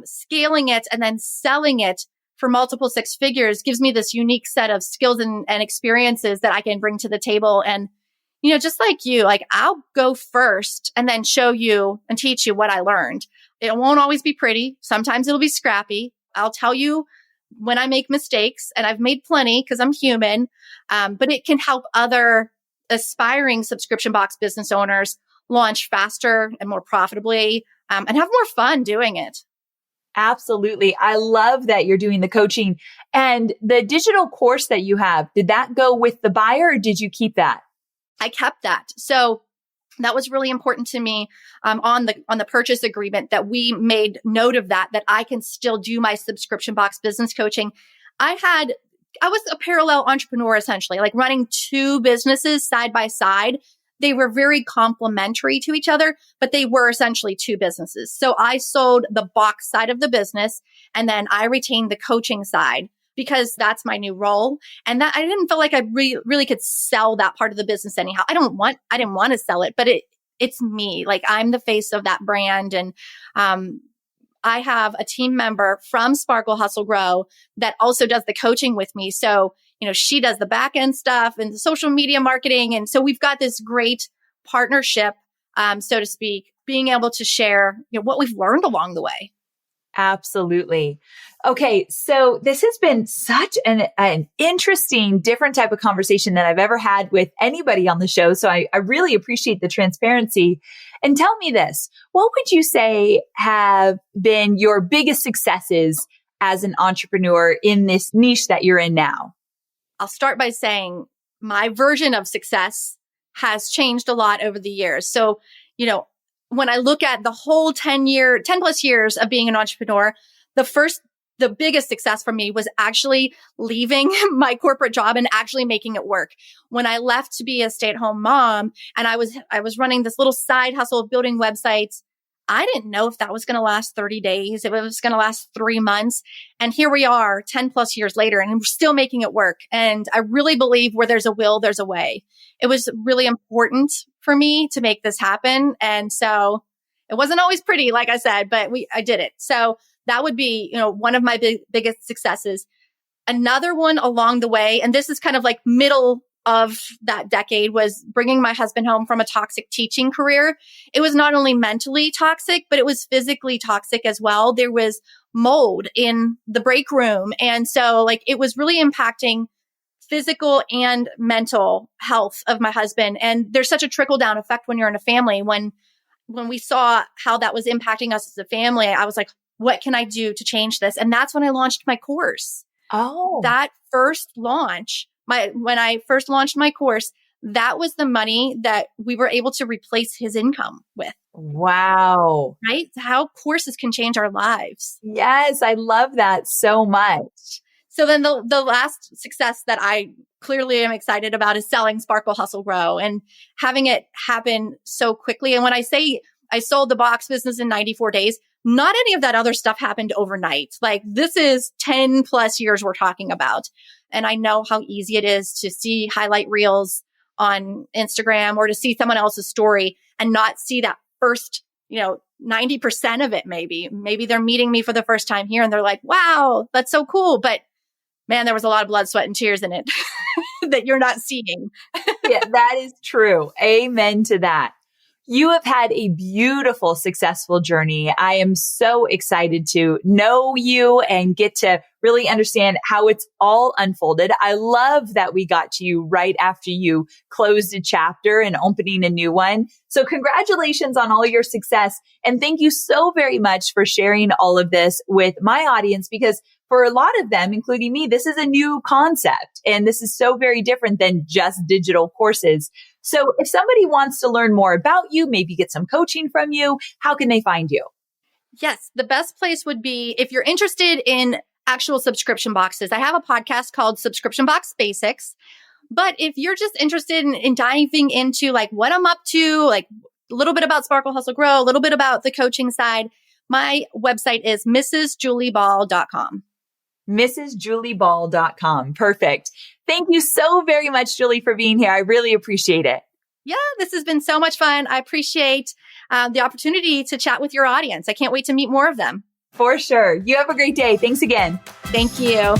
scaling it, and then selling it for multiple six figures gives me this unique set of skills and experiences that I can bring to the table. And, just like you, like I'll go first and then show you and teach you what I learned. It won't always be pretty. Sometimes it'll be scrappy. I'll tell you when I make mistakes, and I've made plenty because I'm human, but it can help other aspiring subscription box business owners launch faster and more profitably, and have more fun doing it. Absolutely. I love that you're doing the coaching. And the digital course that you have, did that go with the buyer or did you keep that? I kept that. So that was really important to me on the purchase agreement, that we made note of that I can still do my subscription box business coaching. I was a parallel entrepreneur, essentially, like running two businesses side by side. They were very complementary to each other, but they were essentially two businesses. So I sold the box side of the business, and then I retained the coaching side because that's my new role. And that I didn't feel like I really could sell that part of the business anyhow. I didn't want to sell it, but it's me. Like I'm the face of that brand. And I have a team member from Sparkle Hustle Grow that also does the coaching with me. So she does the back end stuff and the social media marketing. And so we've got this great partnership, so to speak, being able to share what we've learned along the way. Absolutely. Okay. So this has been such an interesting, different type of conversation that I've ever had with anybody on the show. So I really appreciate the transparency. And tell me this, what would you say have been your biggest successes as an entrepreneur in this niche that you're in now? I'll start by saying my version of success has changed a lot over the years. So, when I look at the whole 10 plus years of being an entrepreneur, the biggest success for me was actually leaving my corporate job and actually making it work. When I left to be a stay-at-home mom and I was running this little side hustle of building websites, I didn't know if that was going to last 30 days, if it was going to last 3 months. And here we are 10 plus years later, and we're still making it work. And I really believe where there's a will, there's a way. It was really important for me to make this happen. And so it wasn't always pretty, like I said, but I did it. So that would be, one of my biggest successes. Another one along the way, and this is kind of like middle of that decade, was bringing my husband home from a toxic teaching career. It was not only mentally toxic, but it was physically toxic as well. There was mold in the break room. And so it was really impacting physical and mental health of my husband. And there's such a trickle down effect when you're in a family. When we saw how that was impacting us as a family, I was like, what can I do to change this? And that's when I launched my course. Oh, that first launch, when I first launched my course, that was the money that we were able to replace his income with. Wow. Right? How courses can change our lives. Yes, I love that so much. So then the last success that I clearly am excited about is selling Sparkle Hustle Grow and having it happen so quickly. And when I say I sold the box business in 94 days, not any of that other stuff happened overnight. Like this is 10 plus years we're talking about. And I know how easy it is to see highlight reels on Instagram or to see someone else's story and not see that first, 90% of it maybe. Maybe they're meeting me for the first time here and they're like, wow, that's so cool. But man, there was a lot of blood, sweat, and tears in it that you're not seeing. Yeah, that is true. Amen to that. You have had a beautiful, successful journey. I am so excited to know you and get to really understand how it's all unfolded. I love that we got to you right after you closed a chapter and opening a new one. So congratulations on all your success. And thank you so very much for sharing all of this with my audience, because for a lot of them, including me, this is a new concept. And this is so very different than just digital courses. So if somebody wants to learn more about you, maybe get some coaching from you, how can they find you? Yes, the best place would be if you're interested in actual subscription boxes. I have a podcast called Subscription Box Basics. But if you're just interested in diving into like what I'm up to, like a little bit about Sparkle Hustle Grow, a little bit about the coaching side, my website is mrsjulieball.com. mrsjulieball.com. Perfect. Thank you so very much, Julie, for being here. I really appreciate it. Yeah, this has been so much fun. I appreciate the opportunity to chat with your audience. I can't wait to meet more of them. For sure. You have a great day. Thanks again. Thank you.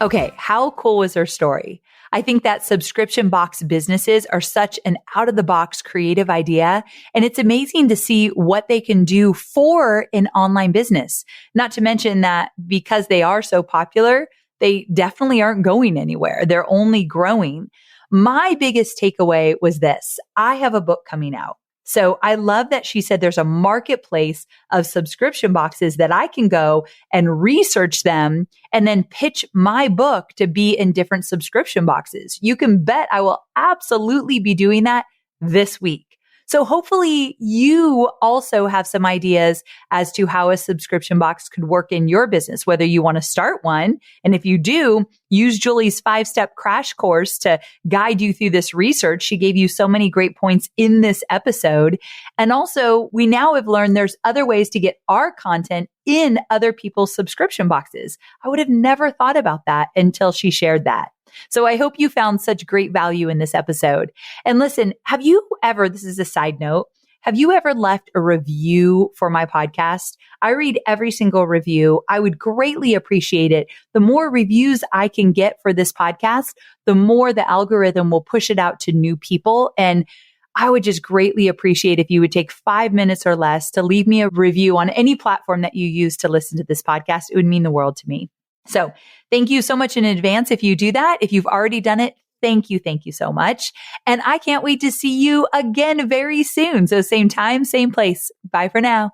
Okay, how cool was her story? I think that subscription box businesses are such an out-of-the-box creative idea, and it's amazing to see what they can do for an online business. Not to mention that because they are so popular, they definitely aren't going anywhere. They're only growing. My biggest takeaway was this. I have a book coming out. So I love that she said there's a marketplace of subscription boxes that I can go and research them and then pitch my book to be in different subscription boxes. You can bet I will absolutely be doing that this week. So hopefully you also have some ideas as to how a subscription box could work in your business, whether you want to start one. And if you do, use Julie's 5-step crash course to guide you through this research. She gave you so many great points in this episode. And also, we now have learned there's other ways to get our content in other people's subscription boxes. I would have never thought about that until she shared that. So I hope you found such great value in this episode. And listen, have you ever, this is a side note, have you ever left a review for my podcast? I read every single review. I would greatly appreciate it. The more reviews I can get for this podcast, the more the algorithm will push it out to new people. And I would just greatly appreciate if you would take 5 minutes or less to leave me a review on any platform that you use to listen to this podcast. It would mean the world to me. So thank you so much in advance if you do that. If you've already done it, thank you so much. And I can't wait to see you again very soon. So same time, same place. Bye for now.